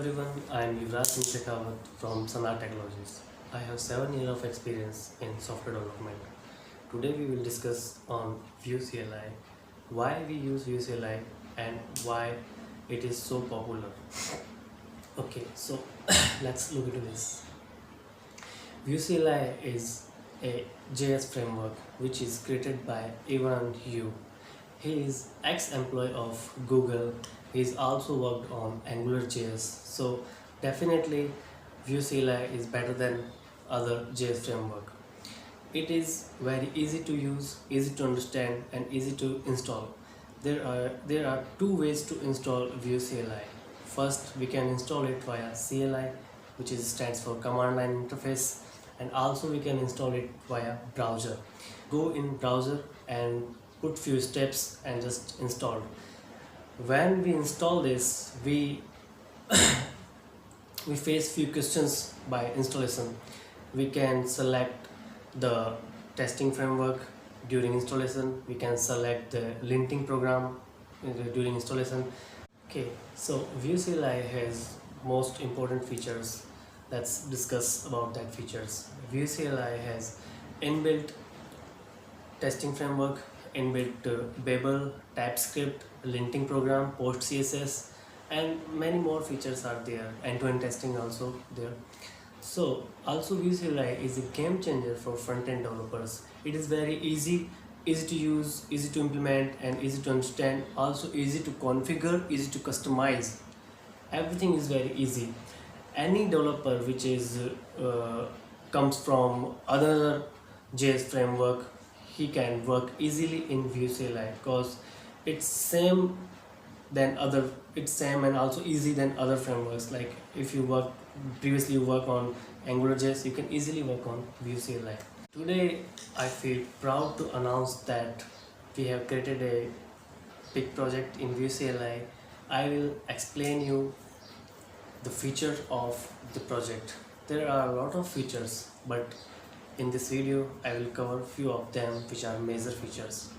everyone, I am Yuvraj Singh Shekhawat from Sanar Technologies. I have 7 years of experience in software development. Today we will discuss on Vue CLI, why we use Vue CLI and why it is so popular. Okay, so let's look into this. Vue CLI is a JS framework which is created by Ivan Yu. He is ex-employee of Google. He's also worked on AngularJS. So definitely Vue CLI is better than other JS framework. It is very easy to use, easy to understand and easy to install. There are two ways to install Vue CLI. First, we can install it via CLI, which stands for command line interface, and also we can install it via browser. Go in browser and put few steps and just install. When we install this, we face few questions by installation. We can select the testing framework during installation. We can select the linting program during installation. Okay, so Vue CLI has most important features. Let's discuss about that features. Vue CLI has inbuilt testing framework, inbuilt Babel, TypeScript, linting program, post CSS, and many more features are there. End-to-end testing also there. So also Vue CLI is a game changer for front-end developers. It is very easy to use, easy to implement, and easy to understand. Also easy to configure, easy to customize. Everything is very easy. Any developer which is comes from other JS framework, he can work easily in Vue CLI because it's same and also easy than other frameworks. Like if you previously work on AngularJS, you can easily work on Vue CLI. Today I feel proud to announce that we have created a big project in Vue CLI. I will explain you the features of the project. There are a lot of features, but in this video I will cover few of them which are major features.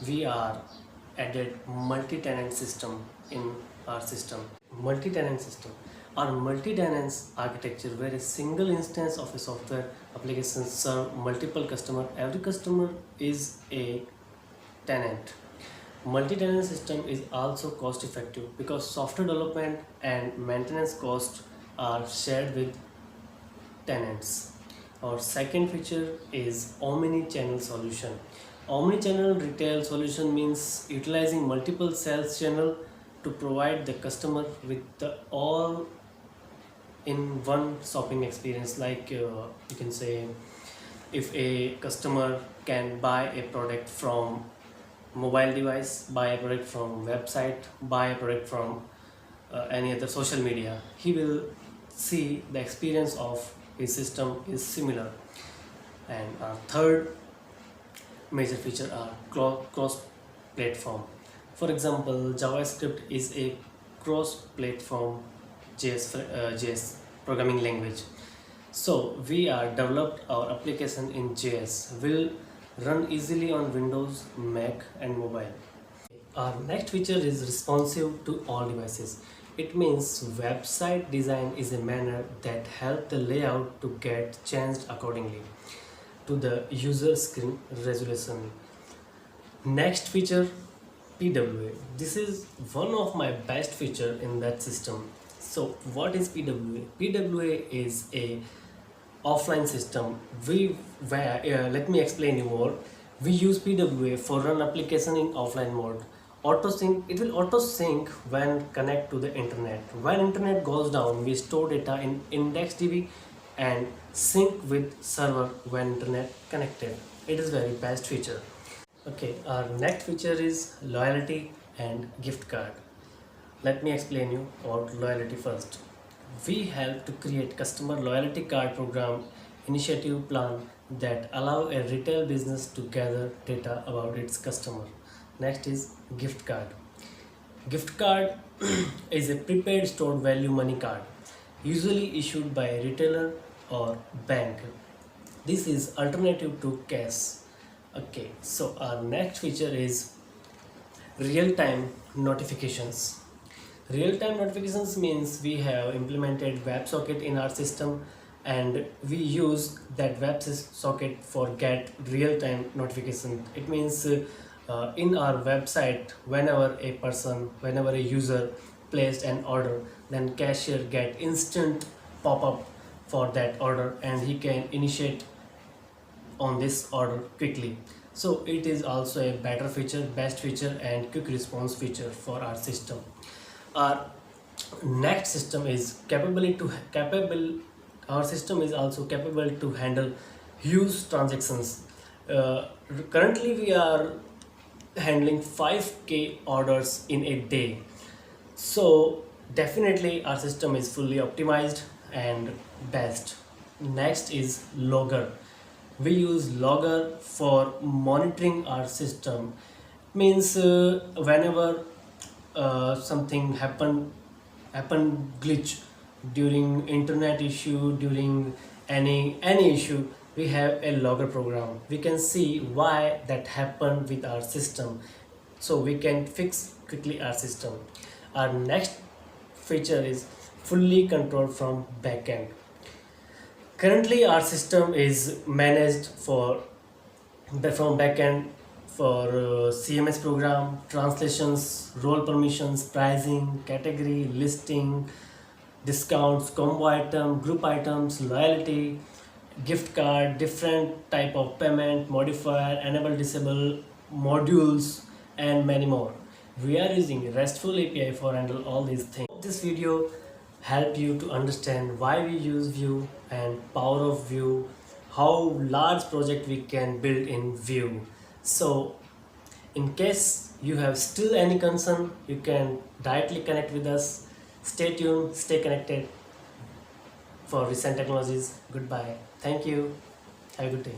We are added multi-tenant system in our system. Multi-tenant system. Our multi-tenant architecture where a single instance of a software application serve multiple customers. Every customer is a tenant. Multi-tenant system is also cost effective because software development and maintenance costs are shared with tenants. Our second feature is omni-channel solution. Omni-channel retail solution means utilizing multiple sales channel to provide the customer with the all in one shopping experience. Like you can say, if a customer can buy a product from mobile device, buy a product from website, buy a product from any other social media, he will see the experience of his system is similar. And our third major feature are cross-platform. For example, JavaScript is a cross-platform JS programming language. So we are developed our application in JS will run easily on Windows, Mac and mobile. Our next feature is responsive to all devices. It means website design is a manner that helps the layout to get changed accordingly to the user screen resolution. Next feature, PWA. This is one of my best feature in that system. So what is PWA? PWA is a offline system. Let me explain you more. We use PWA for run application in offline mode. It will auto sync when connect to the internet. When internet goes down, we store data in IndexedDB and sync with server when internet connected. It is very best feature. Okay, our next feature is loyalty and gift card. Let me explain you about loyalty first. We help to create customer loyalty card program initiative plan that allow a retail business to gather data about its customer. Next is gift card. Gift card is a prepaid stored value money card, usually issued by a retailer or bank. This is alternative to cash. Okay, so our next feature is real-time notifications. Real-time notifications means we have implemented WebSocket in our system, and we use that WebSocket for get real-time notification. It means in our website, whenever a user placed an order, then cashier get instant pop-up for that order, and he can initiate on this order quickly. So it is also a better feature, best feature, and quick response feature for our system. Our next system is our system is also capable to handle huge transactions. uh, Currently we are handling 5k orders in a day, so definitely our system is fully optimized and best. Next is Logger. We use Logger for monitoring our system. Means whenever something happen glitch during internet issue, during any issue, we have a logger program. We can see why that happened with our system, so we can fix quickly our system. Our next feature is fully controlled from backend. Currently our system is managed from backend for CMS program, translations, role permissions, pricing, category, listing, discounts, combo item, group items, loyalty, gift card, different type of payment, modifier, enable, disable, modules, and many more. We are using RESTful API for handle all these things. This video help you to understand why we use Vue and power of Vue, how large project we can build in Vue. So in case you have still any concern, you can directly connect with us. Stay tuned, stay connected for recent technologies. Goodbye. Thank you. Have a good day.